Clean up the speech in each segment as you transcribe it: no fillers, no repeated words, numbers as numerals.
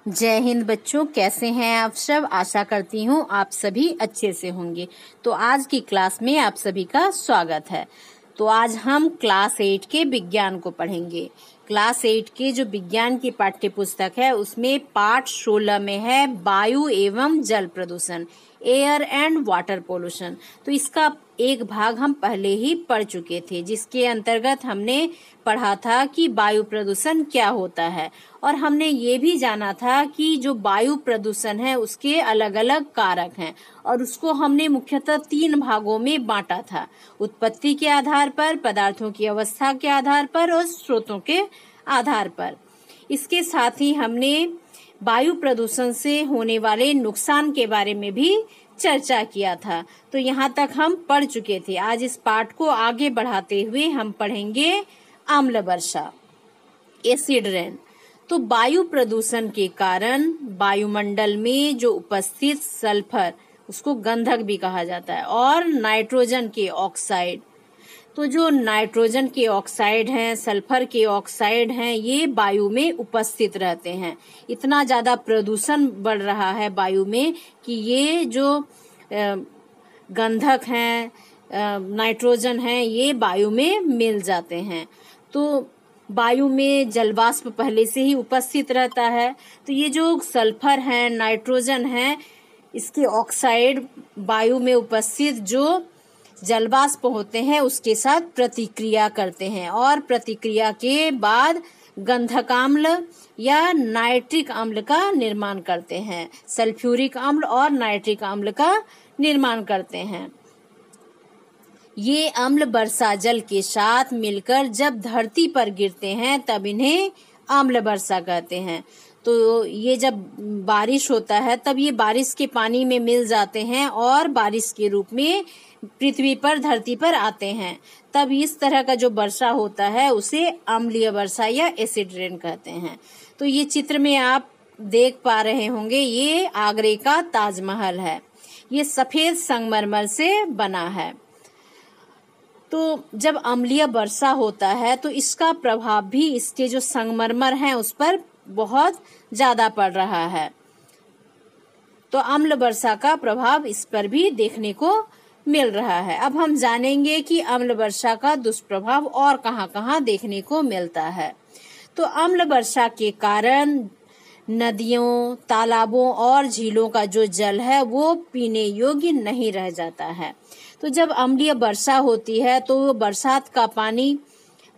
जय हिंद बच्चों, कैसे हैं आप सब। आशा करती हूँ आप सभी अच्छे से होंगे। तो आज की क्लास में आप सभी का स्वागत है। तो आज हम क्लास 8 के विज्ञान को पढ़ेंगे। क्लास 8 के जो विज्ञान की पाठ्य पुस्तक है उसमें पाठ 16 में है वायु एवं जल प्रदूषण, एयर एंड वाटर पोल्यूशन। तो इसका एक भाग हम पहले ही पढ़ चुके थे, जिसके अंतर्गत हमने पढ़ा था कि वायु प्रदूषण क्या होता है, और हमने ये भी जाना था कि जो वायु प्रदूषण है उसके अलग अलग कारक हैं, और उसको हमने मुख्यतः 3 भागों में बांटा था: उत्पत्ति के आधार पर, पदार्थों की अवस्था के आधार पर और स्रोतों के आधार पर। इसके साथ ही हमने वायु प्रदूषण से होने वाले नुकसान के बारे में भी चर्चा किया था। तो यहाँ तक हम पढ़ चुके थे। आज इस पाठ को आगे बढ़ाते हुए हम पढ़ेंगे अम्ल वर्षा, एसिड रेन। तो वायु प्रदूषण के कारण वायुमंडल में जो उपस्थित सल्फर, उसको गंधक भी कहा जाता है, और नाइट्रोजन के ऑक्साइड, तो जो नाइट्रोजन के ऑक्साइड हैं, सल्फर के ऑक्साइड हैं, ये वायु में उपस्थित रहते हैं। इतना ज्यादा प्रदूषण बढ़ रहा है वायु में कि ये जो गंधक हैं, नाइट्रोजन हैं, ये वायु में मिल जाते हैं। तो वायु में जलवाष्प पहले से ही उपस्थित रहता है। तो ये जो सल्फर है, नाइट्रोजन है, इसके ऑक्साइड वायु में उपस्थित जो जलवाष्प होते हैं उसके साथ प्रतिक्रिया करते हैं, और प्रतिक्रिया के बाद गंधकाम्ल या नाइट्रिक अम्ल का निर्माण करते हैं। सल्फ्यूरिक अम्ल और नाइट्रिक अम्ल का निर्माण करते हैं। ये अम्ल वर्षा जल के साथ मिलकर जब धरती पर गिरते हैं तब इन्हें अम्ल वर्षा कहते हैं। तो ये जब बारिश होता है तब ये बारिश के पानी में मिल जाते हैं और बारिश के रूप में पृथ्वी पर, धरती पर आते हैं। तब इस तरह का जो वर्षा होता है उसे अम्लीय वर्षा या एसिड रेन कहते हैं। तो ये चित्र में आप देख पा रहे होंगे, ये आगरे का ताजमहल है। ये सफेद संगमरमर से बना है। तो जब अम्लीय वर्षा होता है तो इसका प्रभाव भी इसके जो संगमरमर हैं उस पर बहुत ज्यादा पड़ रहा है। तो अम्ल वर्षा का प्रभाव इस पर भी देखने को मिल रहा है। अब हम जानेंगे कि अम्ल वर्षा का दुष्प्रभाव और कहाँ-कहाँ देखने को मिलता है। तो अम्ल वर्षा के कारण नदियों, तालाबों और झीलों का जो जल है वो पीने योग्य नहीं रह जाता है। तो जब अम्लीय वर्षा होती है तो बरसात का पानी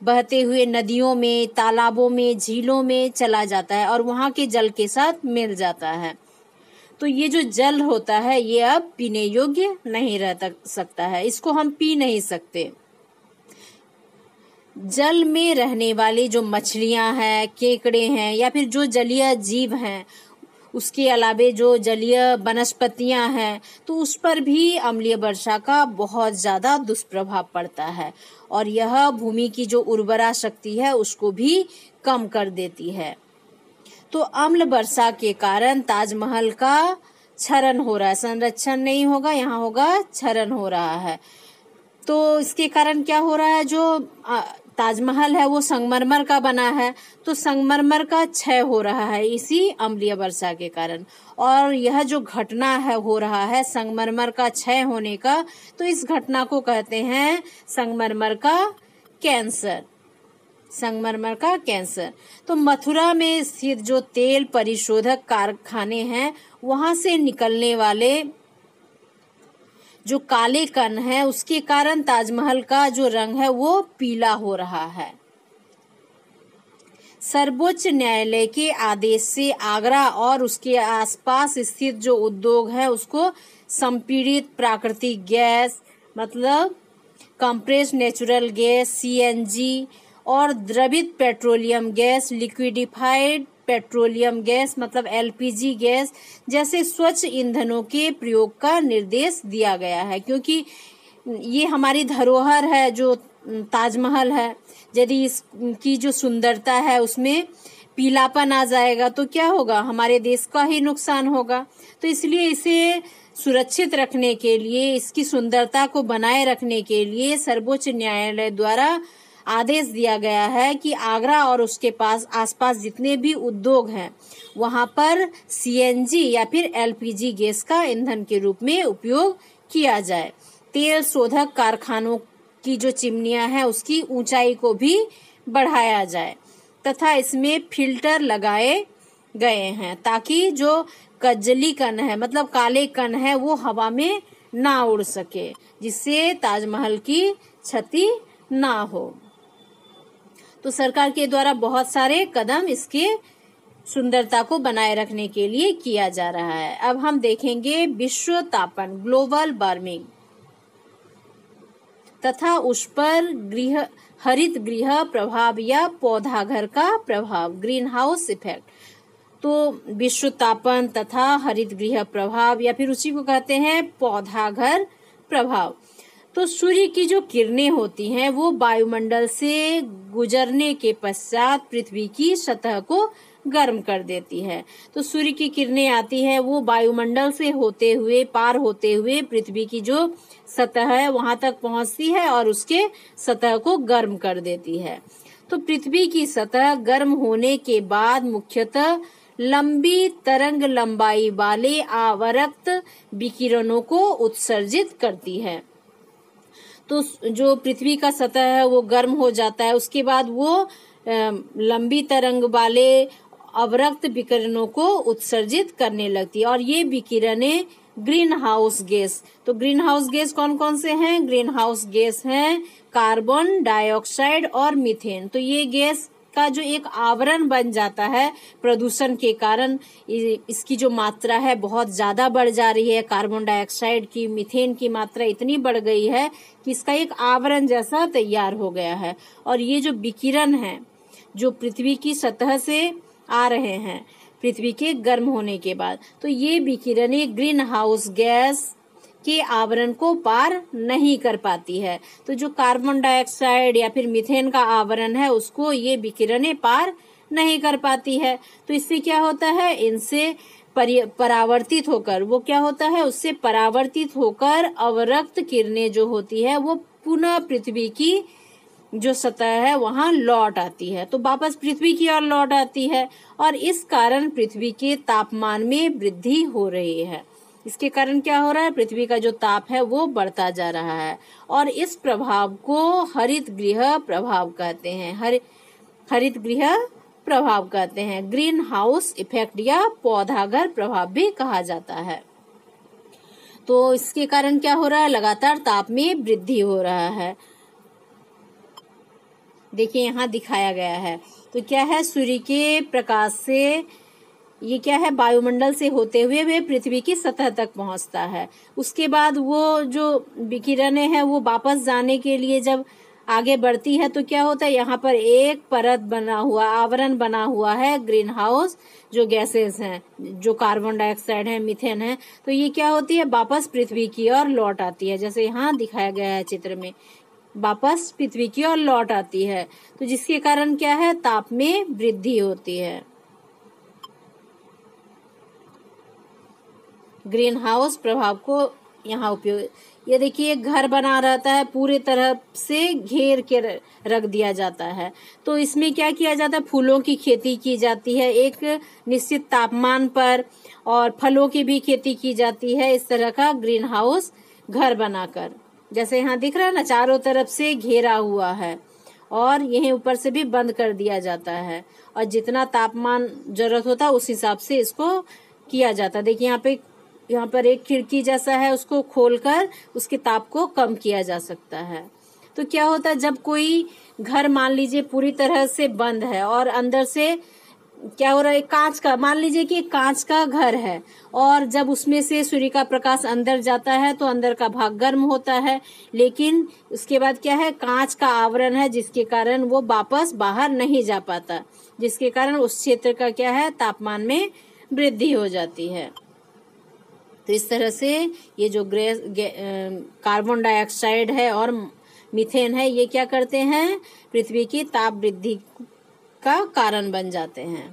बहते हुए नदियों में, तालाबों में, झीलों में चला जाता है और वहां के जल के साथ मिल जाता है। तो ये जो जल होता है ये अब पीने योग्य नहीं रह सकता है, इसको हम पी नहीं सकते। जल में रहने वाली जो मछलियां हैं, केकड़े हैं, या फिर जो जलीय जीव हैं, उसके अलावे जो जलीय वनस्पतियां हैं, तो उस पर भी अम्लीय वर्षा का बहुत ज्यादा दुष्प्रभाव पड़ता है, और यह भूमि की जो उर्वरा शक्ति है उसको भी कम कर देती है। तो अम्ल वर्षा के कारण ताजमहल का क्षरण हो रहा है, संरक्षण नहीं होगा, यहाँ होगा क्षरण हो रहा है। तो इसके कारण क्या हो रहा है, जो ताजमहल है वो संगमरमर का बना है, तो संगमरमर का क्षय हो रहा है इसी अम्लीय वर्षा के कारण। और यह जो घटना है हो रहा है संगमरमर का क्षय होने का, तो इस घटना को कहते हैं संगमरमर का कैंसर। संगमरमर का कैंसर। तो मथुरा में स्थित जो तेल परिशोधक कारखाने हैं वहां से निकलने वाले जो काले कण है उसके कारण ताजमहल का जो रंग है वो पीला हो रहा है। सर्वोच्च न्यायालय के आदेश से आगरा और उसके आसपास स्थित जो उद्योग है उसको संपीड़ित प्राकृतिक गैस, मतलब कंप्रेस्ड नेचुरल गैस, सीएनजी, और द्रवित petroleum gas, liquefied petroleum gas मतलब एलपीजी गैस जैसे स्वच्छ ईंधनों के प्रयोग का निर्देश दिया गया है। क्योंकि ये हमारी धरोहर है जो ताजमहल है, यदि इसकी जो सुंदरता है उसमें पीलापन आ जाएगा तो क्या होगा, हमारे देश का ही नुकसान होगा। तो इसलिए इसे सुरक्षित रखने के लिए, इसकी सुंदरता को बनाए रखने के लिए सर्वोच्च न्यायालय द्वारा आदेश दिया गया है कि आगरा और उसके पास आसपास जितने भी उद्योग हैं वहां पर सीएनजी या फिर एलपीजी गैस का ईंधन के रूप में उपयोग किया जाए। तेल शोधक कारखानों की जो चिमनियां हैं उसकी ऊंचाई को भी बढ़ाया जाए तथा इसमें फिल्टर लगाए गए हैं ताकि जो कज्जली कण है मतलब काले कण है वो हवा में ना उड़ सके, जिससे ताजमहल की क्षति ना हो। तो सरकार के द्वारा बहुत सारे कदम इसके सुंदरता को बनाए रखने के लिए किया जा रहा है। अब हम देखेंगे विश्व तापन ग्लोबल वार्मिंग तथा उस पर हरित गृह प्रभाव या पौधाघर का प्रभाव ग्रीन हाउस इफेक्ट। तो विश्व तापन तथा हरित गृह प्रभाव या फिर उसी को कहते हैं पौधाघर प्रभाव। तो सूर्य की जो किरणें होती हैं वो वायुमंडल से गुजरने के पश्चात पृथ्वी की सतह को गर्म कर देती है। तो सूर्य की किरणें आती है वो वायुमंडल से होते हुए पार होते हुए पृथ्वी की जो सतह है वहां तक पहुंचती है और उसके सतह को गर्म कर देती है। तो पृथ्वी की सतह गर्म होने के बाद मुख्यतः लंबी तरंग लंबाई वाले आवर्त विकिरणों को उत्सर्जित करती है। तो जो पृथ्वी का सतह है वो गर्म हो जाता है, उसके बाद वो लंबी तरंग वाले अवरक्त विकिरणों को उत्सर्जित करने लगती है और ये विकिरणें ग्रीन हाउस गैस। तो ग्रीन हाउस गैस कौन कौन से हैं? ग्रीन हाउस गैस हैं कार्बन डाइऑक्साइड और मीथेन। तो ये गैस का जो एक आवरण बन जाता है प्रदूषण के कारण इसकी जो मात्रा है बहुत ज्यादा बढ़ जा रही है। कार्बन डाइऑक्साइड की मीथेन की मात्रा इतनी बढ़ गई है कि इसका एक आवरण जैसा तैयार हो गया है। और ये जो विकिरण है जो पृथ्वी की सतह से आ रहे हैं पृथ्वी के गर्म होने के बाद, तो ये विकिरणें ग्रीन हाउस गैस के आवरण को पार नहीं कर पाती है। तो जो कार्बन डाइऑक्साइड या फिर मीथेन का आवरण है उसको ये विकिरणें पार नहीं कर पाती है। तो इससे क्या होता है? इनसे परावर्तित होकर वो क्या होता है उससे परावर्तित होकर अवरक्त किरणें जो होती है वो पुनः पृथ्वी की जो सतह है वहां लौट आती है, तो वापस पृथ्वी की ओर लौट आती है और इस कारण पृथ्वी के तापमान में वृद्धि हो रही है। इसके कारण क्या हो रहा है? पृथ्वी का जो ताप है वो बढ़ता जा रहा है और इस प्रभाव को हरित गृह प्रभाव कहते हैं। हरित गृह प्रभाव कहते हैं। ग्रीन हाउस इफेक्ट या पौधाघर प्रभाव भी कहा जाता है। तो इसके कारण क्या हो रहा है? लगातार ताप में वृद्धि हो रहा है। देखिए यहाँ दिखाया गया है। तो क्या है? सूर्य के प्रकाश से ये क्या है वायुमंडल से होते हुए वे पृथ्वी की सतह तक पहुंचता है। उसके बाद वो जो विकिरणें हैं वो वापस जाने के लिए जब आगे बढ़ती है तो क्या होता है? यहाँ पर एक परत बना हुआ आवरण बना हुआ है ग्रीन हाउस जो गैसेस हैं जो कार्बन डाइऑक्साइड है मीथेन है। तो ये क्या होती है? वापस पृथ्वी की ओर लौट आती है, जैसे यहाँ दिखाया गया है चित्र में, वापस पृथ्वी की ओर लौट आती है। तो जिसके कारण क्या है? ताप में वृद्धि होती है। ग्रीन हाउस प्रभाव को यहाँ उपयोग, ये देखिए घर बना रहता है पूरे तरह से घेर के रख दिया जाता है। तो इसमें क्या किया जाता है? फूलों की खेती की जाती है एक निश्चित तापमान पर और फलों की भी खेती की जाती है इस तरह का ग्रीन हाउस घर बनाकर। जैसे यहाँ दिख रहा है ना, चारों तरफ से घेरा हुआ है और यहीं ऊपर से भी बंद कर दिया जाता है और जितना तापमान जरूरत होता है उस हिसाब से इसको किया जाता है। देखिए यहाँ पर एक खिड़की जैसा है, उसको खोलकर उसके ताप को कम किया जा सकता है। तो क्या होता है? जब कोई घर मान लीजिए पूरी तरह से बंद है और अंदर से क्या हो रहा है? कांच का, मान लीजिए कि कांच का घर है और जब उसमें से सूर्य का प्रकाश अंदर जाता है तो अंदर का भाग गर्म होता है, लेकिन उसके बाद क्या है? कांच का आवरण है जिसके कारण वो वापस बाहर नहीं जा पाता, जिसके कारण उस क्षेत्र का क्या है? तापमान में वृद्धि हो जाती है। तो इस तरह से ये जो कार्बन डाइऑक्साइड है और मीथेन है ये क्या करते हैं? पृथ्वी की ताप वृद्धि का कारण बन जाते हैं।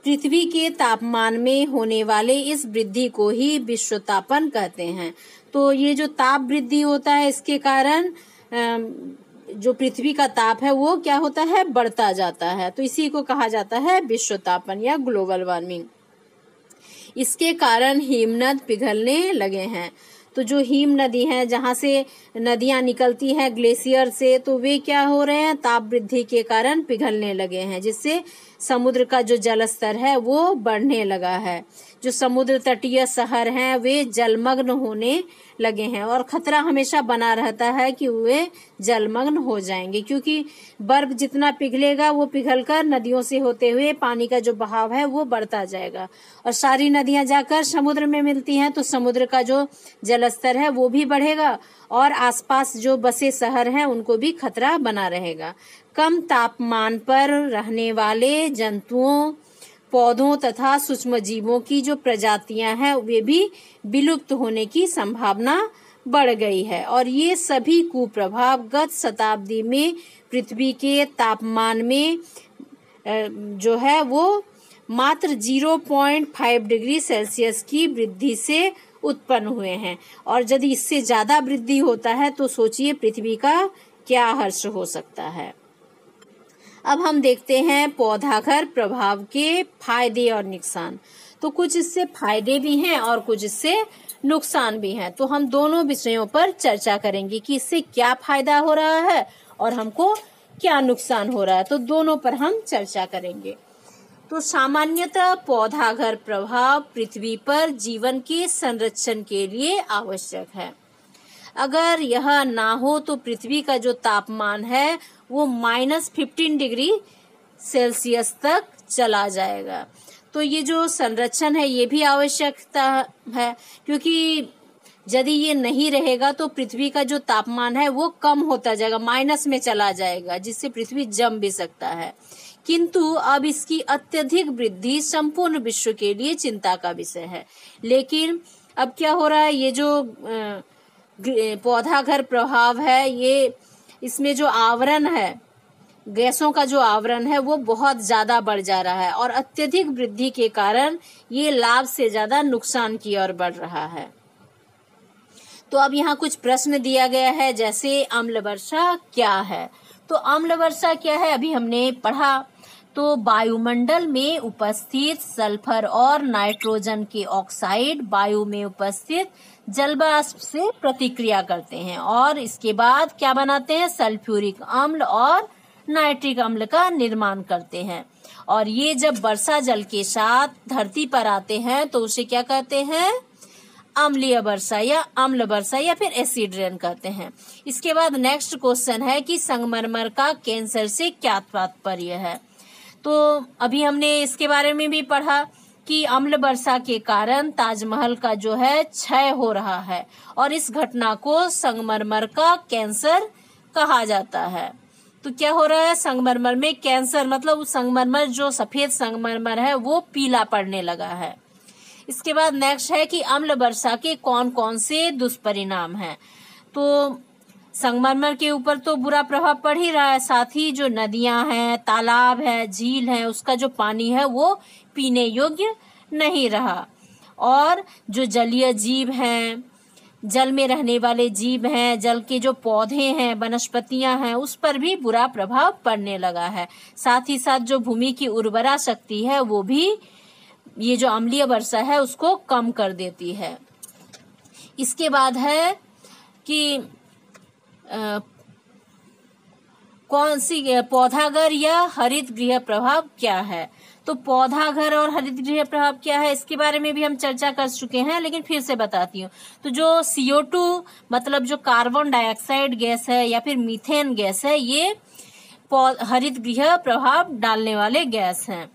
पृथ्वी के तापमान में होने वाले इस वृद्धि को ही विश्वतापन कहते हैं। तो ये जो ताप वृद्धि होता है इसके कारण जो पृथ्वी का ताप है वो क्या होता है, बढ़ता जाता है। तो इसी को कहा जाता है विश्व तापन या ग्लोबल वार्मिंग। इसके कारण हिमनद पिघलने लगे हैं। तो जो हिम नदी है, जहाँ से नदियां निकलती हैं ग्लेशियर से, तो वे क्या हो रहे हैं, ताप वृद्धि के कारण पिघलने लगे हैं, जिससे समुद्र का जो जल स्तर है वो बढ़ने लगा है। जो समुद्र तटीय शहर हैं वे जलमग्न होने लगे हैं और खतरा हमेशा बना रहता है कि वे जलमग्न हो जाएंगे, क्योंकि बर्फ जितना पिघलेगा वो पिघलकर नदियों से होते हुए पानी का जो बहाव है वो बढ़ता जाएगा और सारी नदियां जाकर समुद्र में मिलती हैं, तो समुद्र का जो जल स्तर है वो भी बढ़ेगा और आसपास जो बसे शहर हैं उनको भी खतरा बना रहेगा। कम तापमान पर रहने वाले जंतुओं, पौधों तथा सूक्ष्म जीवों की जो प्रजातियां हैं वे भी विलुप्त होने की संभावना बढ़ गई है और ये सभी कुप्रभाव गत शताब्दी में पृथ्वी के तापमान में जो है वो मात्र 0.5 डिग्री सेल्सियस की वृद्धि से उत्पन्न हुए हैं और यदि इससे ज्यादा वृद्धि होता है तो सोचिए पृथ्वी का क्या हर्ष हो सकता है। अब हम देखते हैं पौधाघर प्रभाव के फायदे और नुकसान। तो कुछ इससे फायदे भी हैं और कुछ इससे नुकसान भी हैं। तो हम दोनों विषयों पर चर्चा करेंगे कि इससे क्या फायदा हो रहा है और हमको क्या नुकसान हो रहा है। तो दोनों पर हम चर्चा करेंगे। तो सामान्यतः पौधाघर प्रभाव पृथ्वी पर जीवन के संरक्षण के लिए आवश्यक है। अगर यह ना हो तो पृथ्वी का जो तापमान है वो -15 डिग्री सेल्सियस तक चला जाएगा। तो ये जो संरक्षण है ये भी आवश्यकता है, क्योंकि यदि ये नहीं रहेगा तो पृथ्वी का जो तापमान है वो कम होता जाएगा, माइनस में चला जाएगा, जिससे पृथ्वी जम भी सकता है। किंतु अब इसकी अत्यधिक वृद्धि संपूर्ण विश्व के लिए चिंता का विषय है। लेकिन अब क्या हो रहा है, ये जो पौधाघर प्रभाव है ये इसमें जो आवरण है, गैसों का जो आवरण है वो बहुत ज्यादा बढ़ जा रहा है और अत्यधिक वृद्धि के कारण ये लाभ से ज्यादा नुकसान की ओर बढ़ रहा है। तो अब यहाँ कुछ प्रश्न दिया गया है, जैसे अम्ल वर्षा क्या है। तो अम्ल वर्षा क्या है अभी हमने पढ़ा। तो वायुमंडल में उपस्थित सल्फर और नाइट्रोजन के ऑक्साइड वायु में उपस्थित जलवाष्प से प्रतिक्रिया करते हैं और इसके बाद क्या बनाते हैं, सल्फ्यूरिक अम्ल और नाइट्रिक अम्ल का निर्माण करते हैं। और ये जब वर्षा जल के साथ धरती पर आते हैं तो उसे क्या कहते हैं, अम्लीय वर्षा या अम्ल वर्षा या फिर एसिड रेन कहते हैं। इसके बाद नेक्स्ट क्वेश्चन है कि संगमरमर का कैंसर से क्या तात्पर्य है। तो अभी हमने इसके बारे में भी पढ़ा कि अम्ल वर्षा के कारण ताजमहल का जो है क्षय हो रहा है और इस घटना को संगमरमर का कैंसर कहा जाता है। तो क्या हो रहा है, संगमरमर में कैंसर, मतलब संगमरमर जो सफेद संगमरमर है वो पीला पड़ने लगा है। इसके बाद नेक्स्ट है कि अम्ल वर्षा के कौन कौन से दुष्परिणाम हैं। तो संगमरमर के ऊपर तो बुरा प्रभाव पड़ ही रहा है, साथ ही जो नदियां हैं, तालाब है, झील है, उसका जो पानी है वो पीने योग्य नहीं रहा और जो जलीय जीव हैं, जल में रहने वाले जीव हैं, जल के जो पौधे हैं, वनस्पतियां हैं, उस पर भी बुरा प्रभाव पड़ने लगा है। साथ ही साथ जो भूमि की उर्वरा शक्ति है वो भी ये जो अम्लीय वर्षा है उसको कम कर देती है। इसके बाद है कि कौन सी पौधाघर या हरित गृह प्रभाव क्या है। तो पौधाघर और हरित गृह प्रभाव क्या है इसके बारे में भी हम चर्चा कर चुके हैं, लेकिन फिर से बताती हूँ। तो जो CO2 मतलब जो कार्बन डाइऑक्साइड गैस है या फिर मीथेन गैस है, ये हरित गृह प्रभाव डालने वाले गैस हैं।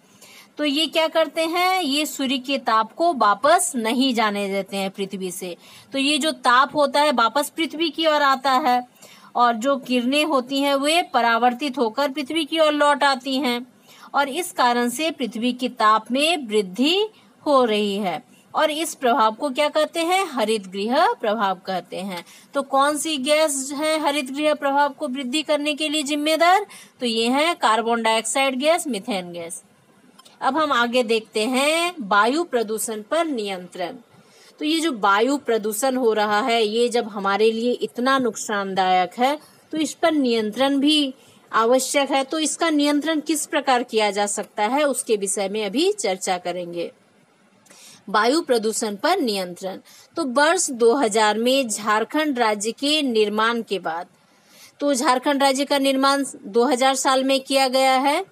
तो ये क्या करते हैं, ये सूर्य के ताप को वापस नहीं जाने देते हैं पृथ्वी से। तो ये जो ताप होता है वापस पृथ्वी की ओर आता है और जो किरणें होती हैं वे परावर्तित होकर पृथ्वी की ओर लौट आती हैं और इस कारण से पृथ्वी के ताप में वृद्धि हो रही है और इस प्रभाव को क्या कहते हैं, हरित गृह प्रभाव कहते हैं। तो कौन सी गैस है हरित गृह प्रभाव को वृद्धि करने के लिए जिम्मेदार, तो ये है carbon dioxide gas, methane gas. अब हम आगे देखते हैं वायु प्रदूषण पर नियंत्रण। तो ये जो वायु प्रदूषण हो रहा है ये जब हमारे लिए इतना नुकसानदायक है तो इस पर नियंत्रण भी आवश्यक है। तो इसका नियंत्रण किस प्रकार किया जा सकता है उसके विषय में अभी चर्चा करेंगे। वायु प्रदूषण पर नियंत्रण। तो वर्ष 2000 में झारखंड राज्य के निर्माण के बाद, तो झारखंड राज्य का निर्माण 2000 साल में किया गया है।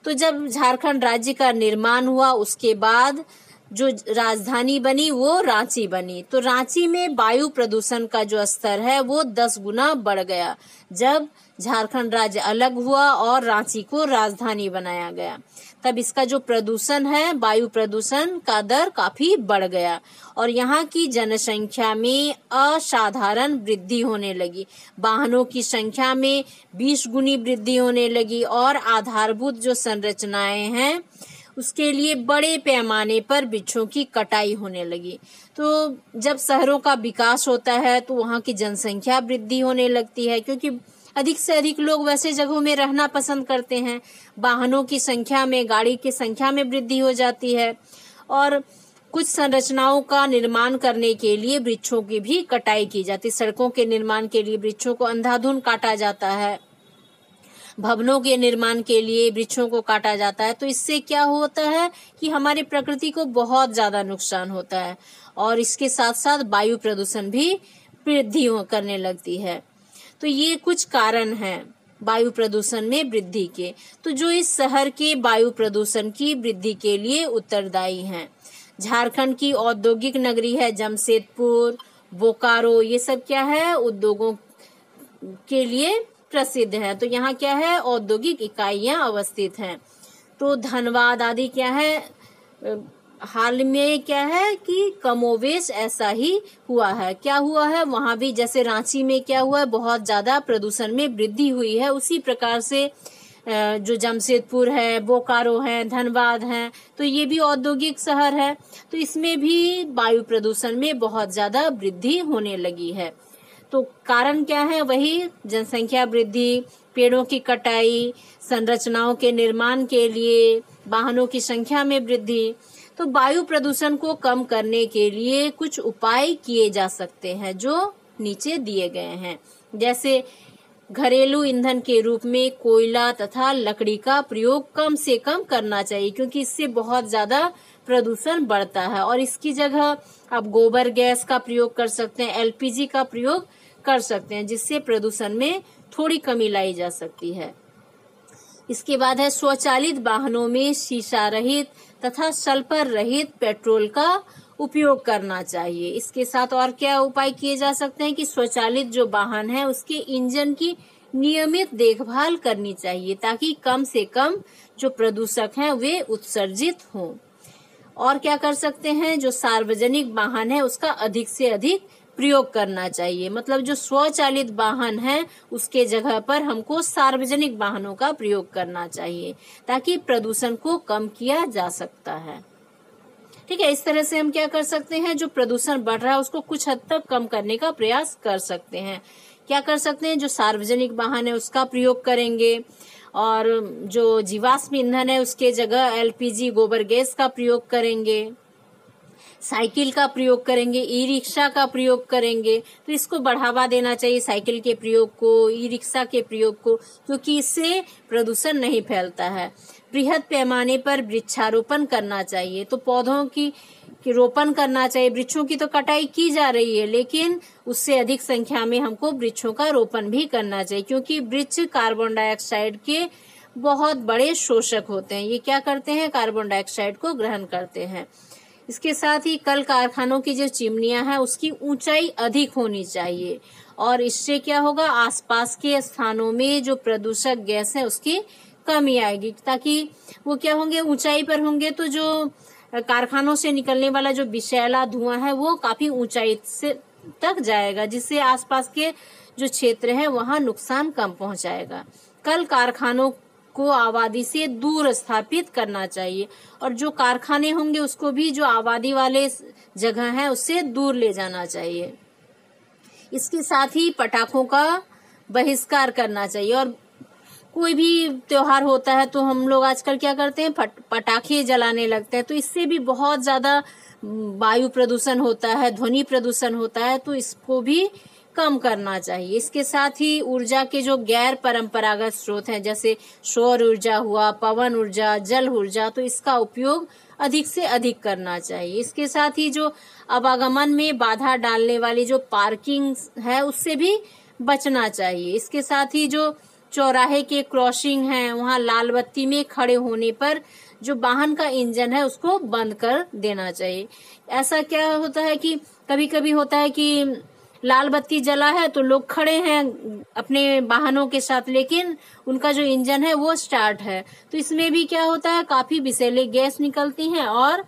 तो जब झारखंड राज्य का निर्माण हुआ उसके बाद जो राजधानी बनी वो रांची बनी। तो रांची में वायु प्रदूषण का जो स्तर है वो 10 गुना बढ़ गया जब झारखंड राज्य अलग हुआ और रांची को राजधानी बनाया गया। तब इसका जो प्रदूषण है, वायु प्रदूषण का दर काफी बढ़ गया और यहाँ की जनसंख्या में असाधारण वृद्धि होने लगी। वाहनों की संख्या में 20 गुनी वृद्धि होने लगी और आधारभूत जो संरचनाएं हैं उसके लिए बड़े पैमाने पर वृक्षों की कटाई होने लगी। तो जब शहरों का विकास होता है तो वहाँ की जनसंख्या वृद्धि होने लगती है, क्योंकि अधिक से अधिक लोग वैसे जगहों में रहना पसंद करते हैं। वाहनों की संख्या में, गाड़ी की संख्या में वृद्धि हो जाती है और कुछ संरचनाओं का निर्माण करने के लिए वृक्षों की भी कटाई की जाती है। सड़कों के निर्माण के लिए वृक्षों को अंधाधुंध काटा जाता है, भवनों के निर्माण के लिए वृक्षों को काटा जाता है। तो इससे क्या होता है कि हमारी प्रकृति को बहुत ज्यादा नुकसान होता है और इसके साथ साथ वायु प्रदूषण भी वृद्धि करने लगती है। तो ये कुछ कारण हैं वायु प्रदूषण में वृद्धि के, तो जो इस शहर के वायु प्रदूषण की वृद्धि के लिए उत्तरदायी हैं। झारखंड की औद्योगिक नगरी है जमशेदपुर, बोकारो, ये सब क्या है, उद्योगों के लिए प्रसिद्ध है। तो यहाँ क्या है, औद्योगिक इकाइयां अवस्थित हैं। तो धनबाद आदि क्या है, हाल में क्या है कि कमोवेश ऐसा ही हुआ है। क्या हुआ है, वहां भी जैसे रांची में क्या हुआ है, बहुत ज्यादा प्रदूषण में वृद्धि हुई है, उसी प्रकार से जो जमशेदपुर है, बोकारो है, धनबाद है, तो ये भी औद्योगिक शहर है। तो इसमें भी वायु प्रदूषण में बहुत ज्यादा वृद्धि होने लगी है। तो कारण क्या है, वही जनसंख्या वृद्धि, पेड़ों की कटाई, संरचनाओं के निर्माण के लिए वाहनों की संख्या में वृद्धि। तो वायु प्रदूषण को कम करने के लिए कुछ उपाय किए जा सकते हैं जो नीचे दिए गए हैं। जैसे घरेलू ईंधन के रूप में कोयला तथा लकड़ी का प्रयोग कम से कम करना चाहिए, क्योंकि इससे बहुत ज्यादा प्रदूषण बढ़ता है। और इसकी जगह आप गोबर गैस का प्रयोग कर सकते हैं, एलपीजी का प्रयोग कर सकते हैं, जिससे प्रदूषण में थोड़ी कमी लाई जा सकती है। इसके बाद है स्वचालित वाहनों में शीशा रहित तथा सल्फर रहित पेट्रोल का उपयोग करना चाहिए। इसके साथ और क्या उपाय किए जा सकते हैं कि स्वचालित जो वाहन है उसके इंजन की नियमित देखभाल करनी चाहिए, ताकि कम से कम जो प्रदूषक हैं वे उत्सर्जित हों। और क्या कर सकते हैं, जो सार्वजनिक वाहन है उसका अधिक से अधिक प्रयोग करना चाहिए। मतलब जो स्वचालित वाहन है उसके जगह पर हमको सार्वजनिक वाहनों का प्रयोग करना चाहिए, ताकि प्रदूषण को कम किया जा सकता है। ठीक है, इस तरह से हम क्या कर सकते हैं, जो प्रदूषण बढ़ रहा है उसको कुछ हद तक कम करने का प्रयास कर सकते हैं। क्या कर सकते हैं, जो सार्वजनिक वाहन है उसका प्रयोग करेंगे और जो जीवाश्म ईंधन है उसके जगह एलपीजी, गोबर गैस का प्रयोग करेंगे, साइकिल का प्रयोग करेंगे, ई रिक्शा का प्रयोग करेंगे। तो इसको बढ़ावा देना चाहिए, साइकिल के प्रयोग को, ई रिक्शा के प्रयोग को, क्योंकि इससे प्रदूषण नहीं फैलता है। बृहद पैमाने पर वृक्षारोपण करना चाहिए, तो पौधों की रोपण करना चाहिए। वृक्षों की तो कटाई की जा रही है, लेकिन उससे अधिक संख्या में हमको वृक्षों का रोपण भी करना चाहिए, क्योंकि वृक्ष कार्बन डाइऑक्साइड के बहुत बड़े शोषक होते हैं। ये क्या करते हैं, कार्बन डाइऑक्साइड को ग्रहण करते हैं। इसके साथ ही कल कारखानों की जो चिमनियां हैं उसकी ऊंचाई अधिक होनी चाहिए, और इससे क्या होगा, आसपास के स्थानों में जो प्रदूषक गैस है उसकी कमी आएगी, ताकि वो क्या होंगे, ऊंचाई पर होंगे तो जो कारखानों से निकलने वाला जो विषैला धुआं है वो काफी ऊंचाई से तक जाएगा, जिससे आसपास के जो क्षेत्र है वहां नुकसान कम पहुंचाएगा। कल कारखानों को आबादी से दूर स्थापित करना चाहिए, और जो कारखाने होंगे उसको भी जो आबादी वाले जगह है उससे दूर ले जाना चाहिए। इसके साथ ही पटाखों का बहिष्कार करना चाहिए। और कोई भी त्योहार होता है तो हम लोग आजकल क्या करते हैं, पटाखे जलाने लगते हैं, तो इससे भी बहुत ज्यादा वायु प्रदूषण होता है, ध्वनि प्रदूषण होता है। तो इसको भी कम करना चाहिए। इसके साथ ही ऊर्जा के जो गैर परंपरागत स्रोत हैं, जैसे सौर ऊर्जा हुआ, पवन ऊर्जा, जल ऊर्जा, तो इसका उपयोग अधिक से अधिक करना चाहिए। इसके साथ ही जो आवागमन में बाधा डालने वाली जो पार्किंग है उससे भी बचना चाहिए। इसके साथ ही जो चौराहे के क्रॉसिंग हैं वहाँ लाल बत्ती में खड़े होने पर जो वाहन का इंजन है उसको बंद कर देना चाहिए। ऐसा क्या होता है कि कभी कभी होता है कि लाल बत्ती जला है तो लोग खड़े हैं अपने वाहनों के साथ, लेकिन उनका जो इंजन है वो स्टार्ट है, तो इसमें भी क्या होता है, काफी विषैले गैस निकलती हैं और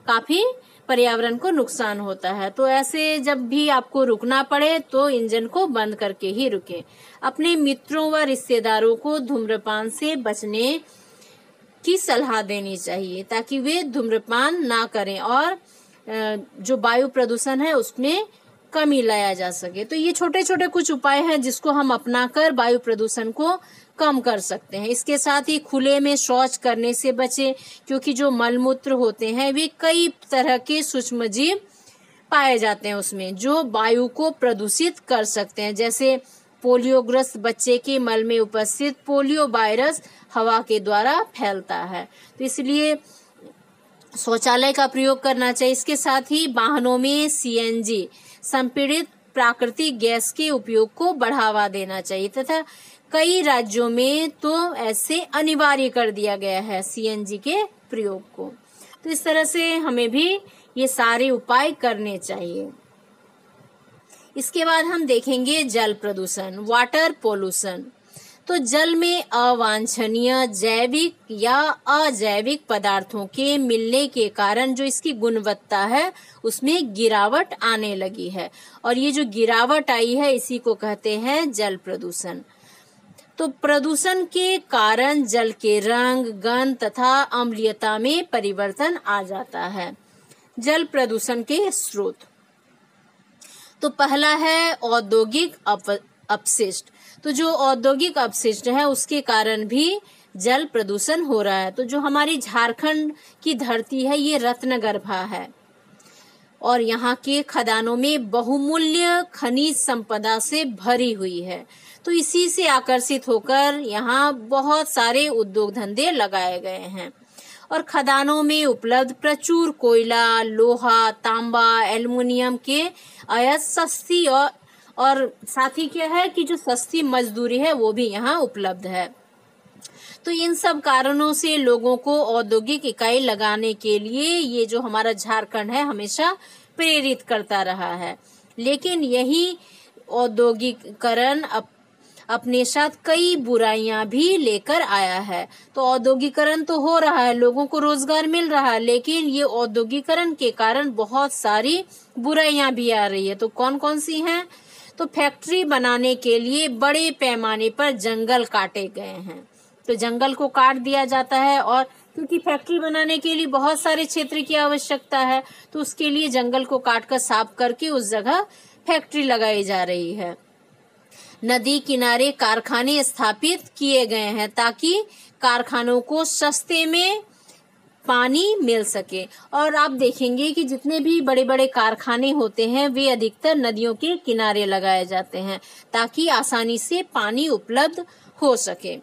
काफी पर्यावरण को नुकसान होता है। तो ऐसे जब भी आपको रुकना पड़े तो इंजन को बंद करके ही रुके। अपने मित्रों व रिश्तेदारों को धूम्रपान से बचने की सलाह देनी चाहिए ताकि वे धूम्रपान ना करें और जो वायु प्रदूषण है उसमें कमी लाया जा सके। तो ये छोटे छोटे कुछ उपाय हैं जिसको हम अपनाकर वायु प्रदूषण को कम कर सकते हैं। इसके साथ ही खुले में शौच करने से बचें, क्योंकि जो मलमूत्र होते हैं वे कई तरह के सूक्ष्म जीव पाए जाते हैं उसमें जो वायु को प्रदूषित कर सकते हैं। जैसे पोलियोग्रस्त बच्चे के मल में उपस्थित पोलियो वायरस हवा के द्वारा फैलता है, तो इसलिए शौचालय का प्रयोग करना चाहिए। इसके साथ ही वाहनों में सीएनजी संपीड़ित प्राकृतिक गैस के उपयोग को बढ़ावा देना चाहिए तथा कई राज्यों में तो ऐसे अनिवार्य कर दिया गया है सीएनजी के प्रयोग को। तो इस तरह से हमें भी ये सारे उपाय करने चाहिए। इसके बाद हम देखेंगे जल प्रदूषण, वाटर पोल्यूशन। तो जल में अवांछनीय जैविक या अजैविक पदार्थों के मिलने के कारण जो इसकी गुणवत्ता है उसमें गिरावट आने लगी है, और ये जो गिरावट आई है इसी को कहते हैं जल प्रदूषण। तो प्रदूषण के कारण जल के रंग, गंध तथा अम्लीयता में परिवर्तन आ जाता है। जल प्रदूषण के स्रोत, तो पहला है औद्योगिक अपशिष्ट। तो जो औद्योगिक अपशिष्ट है उसके कारण भी जल प्रदूषण हो रहा है। तो जो हमारी झारखंड की धरती है ये रत्नगर्भा है और यहाँ के खदानों में बहुमूल्य खनिज संपदा से भरी हुई है। तो इसी से आकर्षित होकर यहाँ बहुत सारे उद्योग धंधे लगाए गए हैं और खदानों में उपलब्ध प्रचुर कोयला, लोहा, तांबा, एल्युमिनियम के आयात सस्ती और साथ ही क्या है कि जो सस्ती मजदूरी है वो भी यहाँ उपलब्ध है। तो इन सब कारणों से लोगों को औद्योगिक इकाई लगाने के लिए ये जो हमारा झारखंड है हमेशा प्रेरित करता रहा है, लेकिन यही औद्योगिकरण अपने साथ कई बुराइयां भी लेकर आया है। तो औद्योगिकरण तो हो रहा है, लोगों को रोजगार मिल रहा है, लेकिन ये औद्योगिकरण के कारण बहुत सारी बुराइयां भी आ रही है। तो कौन कौन सी हैं? तो फैक्ट्री बनाने के लिए बड़े पैमाने पर जंगल काटे गए हैं। तो जंगल को काट दिया जाता है और क्योंकि फैक्ट्री बनाने के लिए बहुत सारे क्षेत्र की आवश्यकता है तो उसके लिए जंगल को काटकर साफ करके उस जगह फैक्ट्री लगाई जा रही है। नदी किनारे कारखाने स्थापित किए गए हैं ताकि कारखानों को सस्ते में पानी मिल सके। और आप देखेंगे कि जितने भी बड़े बड़े कारखाने होते हैं वे अधिकतर नदियों के किनारे लगाए जाते हैं ताकि आसानी से पानी उपलब्ध हो सके।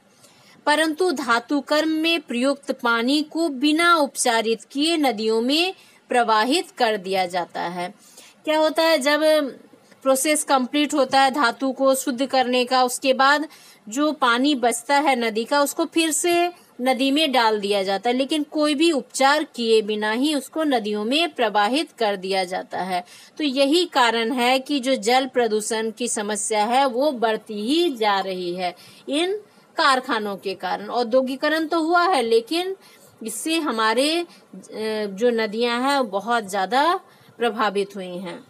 परंतु धातु कर्म में प्रयुक्त पानी को बिना उपचारित किए नदियों में प्रवाहित कर दिया जाता है। क्या होता है, जब प्रोसेस कंप्लीट होता है धातु को शुद्ध करने का, उसके बाद जो पानी बचता है नदी का उसको फिर से नदी में डाल दिया जाता है, लेकिन कोई भी उपचार किए बिना ही उसको नदियों में प्रवाहित कर दिया जाता है। तो यही कारण है कि जो जल प्रदूषण की समस्या है वो बढ़ती ही जा रही है इन कारखानों के कारण। औद्योगिकरण तो हुआ है लेकिन इससे हमारे जो नदियां हैं बहुत ज्यादा प्रभावित हुई हैं।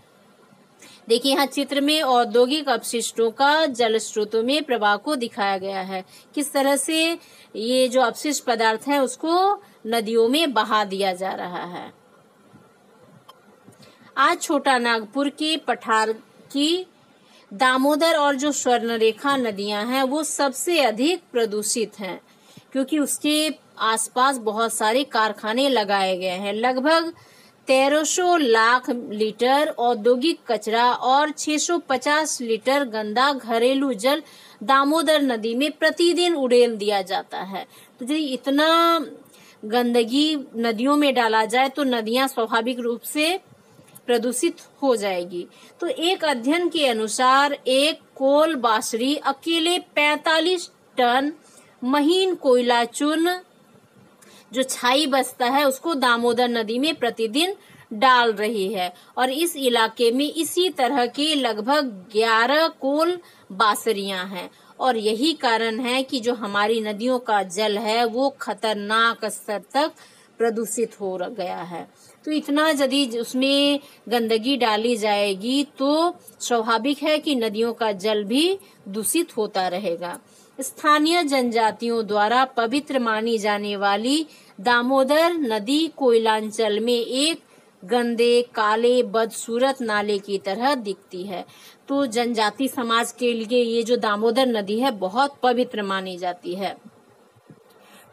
देखिए यहाँ चित्र में औद्योगिक अपशिष्टों का जल स्रोतों में प्रवाह को दिखाया गया है, किस तरह से ये जो अपशिष्ट पदार्थ है उसको नदियों में बहा दिया जा रहा है। आज छोटा नागपुर के पठार की दामोदर और जो स्वर्णरेखा नदियां हैं वो सबसे अधिक प्रदूषित हैं क्योंकि उसके आसपास बहुत सारे कारखाने लगाए गए हैं। लगभग 1300 लाख लीटर औद्योगिक कचरा और 650 लीटर गंदा घरेलू जल दामोदर नदी में प्रतिदिन उड़ेल दिया जाता है। तो जो इतना गंदगी नदियों में डाला जाए तो नदियां स्वाभाविक रूप से प्रदूषित हो जाएगी। तो एक अध्ययन के अनुसार एक कोल बासरी अकेले 45 टन महीन कोयला चूर्ण जो छाई बसता है उसको दामोदर नदी में प्रतिदिन डाल रही है, और इस इलाके में इसी तरह के लगभग 11 कोल बासरियां हैं। और यही कारण है कि जो हमारी नदियों का जल है वो खतरनाक स्तर तक प्रदूषित हो गया है। तो इतना यदि उसमें गंदगी डाली जाएगी तो स्वाभाविक है कि नदियों का जल भी दूषित होता रहेगा। स्थानीय जनजातियों द्वारा पवित्र मानी जाने वाली दामोदर नदी कोयलांचल में एक गंदे, काले, बदसूरत नाले की तरह दिखती है। तो जनजाति समाज के लिए ये जो दामोदर नदी है बहुत पवित्र मानी जाती है।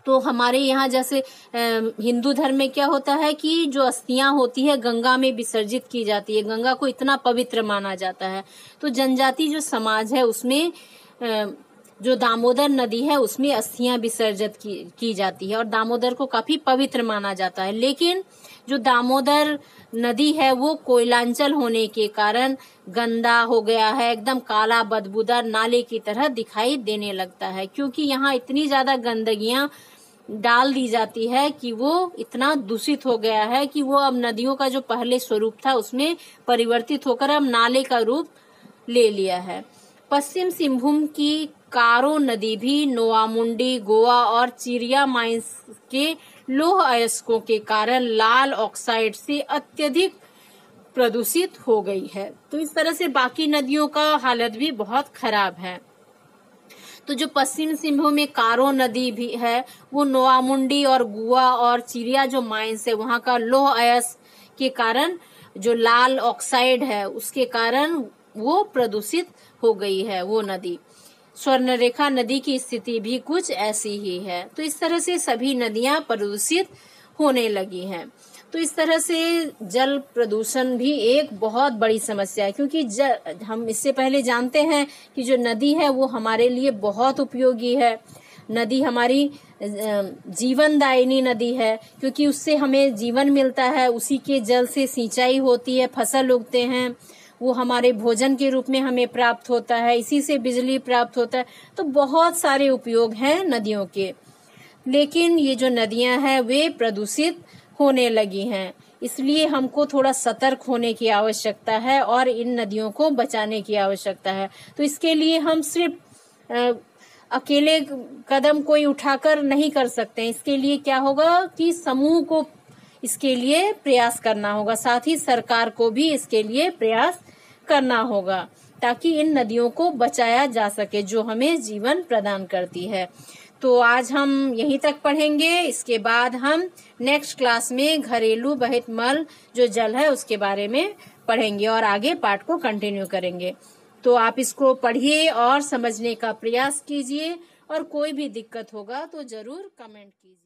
तो हमारे यहाँ जैसे हिंदू धर्म में क्या होता है कि जो अस्थियां होती है गंगा में विसर्जित की जाती है, गंगा को इतना पवित्र माना जाता है। तो जनजाति जो समाज है उसमें जो दामोदर नदी है उसमें अस्थियां विसर्जित की जाती है और दामोदर को काफी पवित्र माना जाता है। लेकिन जो दामोदर नदी है वो कोयलांचल होने के कारण गंदा हो गया है, एकदम काला बदबूदार नाले की तरह दिखाई देने लगता है, क्योंकि यहाँ इतनी ज्यादा गंदगियां डाल दी जाती है कि वो इतना दूषित हो गया है कि वो अब नदियों का जो पहले स्वरूप था उसमें परिवर्तित होकर अब नाले का रूप ले लिया है। पश्चिम सिंहभूम की कारो नदी भी नोवामुंडी, गोवा और चिरिया माइंस के लौह अयस्कों के कारण लाल ऑक्साइड से अत्यधिक प्रदूषित हो गई है। तो इस तरह से बाकी नदियों का हालत भी बहुत खराब है। तो जो पश्चिम सिंहभूम में कारो नदी भी है वो नोवामुंडी और गोवा और चिरिया जो माइंस है वहां का लौह अयस्क के कारण जो लाल ऑक्साइड है उसके कारण वो प्रदूषित हो गई है वो नदी। स्वर्णरेखा नदी की स्थिति भी कुछ ऐसी ही है। तो इस तरह से सभी नदियां प्रदूषित होने लगी हैं। तो इस तरह से जल प्रदूषण भी एक बहुत बड़ी समस्या है, क्योंकि हम इससे पहले जानते हैं कि जो नदी है वो हमारे लिए बहुत उपयोगी है। नदी हमारी जीवनदायिनी नदी है, क्योंकि उससे हमें जीवन मिलता है, उसी के जल से सिंचाई होती है, फसल उगते हैं, वो हमारे भोजन के रूप में हमें प्राप्त होता है, इसी से बिजली प्राप्त होता है। तो बहुत सारे उपयोग हैं नदियों के। लेकिन ये जो नदियां हैं वे प्रदूषित होने लगी हैं, इसलिए हमको थोड़ा सतर्क होने की आवश्यकता है और इन नदियों को बचाने की आवश्यकता है। तो इसके लिए हम सिर्फ अकेले कदम कोई उठाकर नहीं कर सकते। इसके लिए क्या होगा कि समूह को इसके लिए प्रयास करना होगा, साथ ही सरकार को भी इसके लिए प्रयास करना होगा, ताकि इन नदियों को बचाया जा सके जो हमें जीवन प्रदान करती है। तो आज हम यहीं तक पढ़ेंगे। इसके बाद हम नेक्स्ट क्लास में घरेलू बहित मल जो जल है उसके बारे में पढ़ेंगे और आगे पाठ को कंटिन्यू करेंगे। तो आप इसको पढ़िए और समझने का प्रयास कीजिए, और कोई भी दिक्कत होगा तो जरूर कमेंट कीजिए।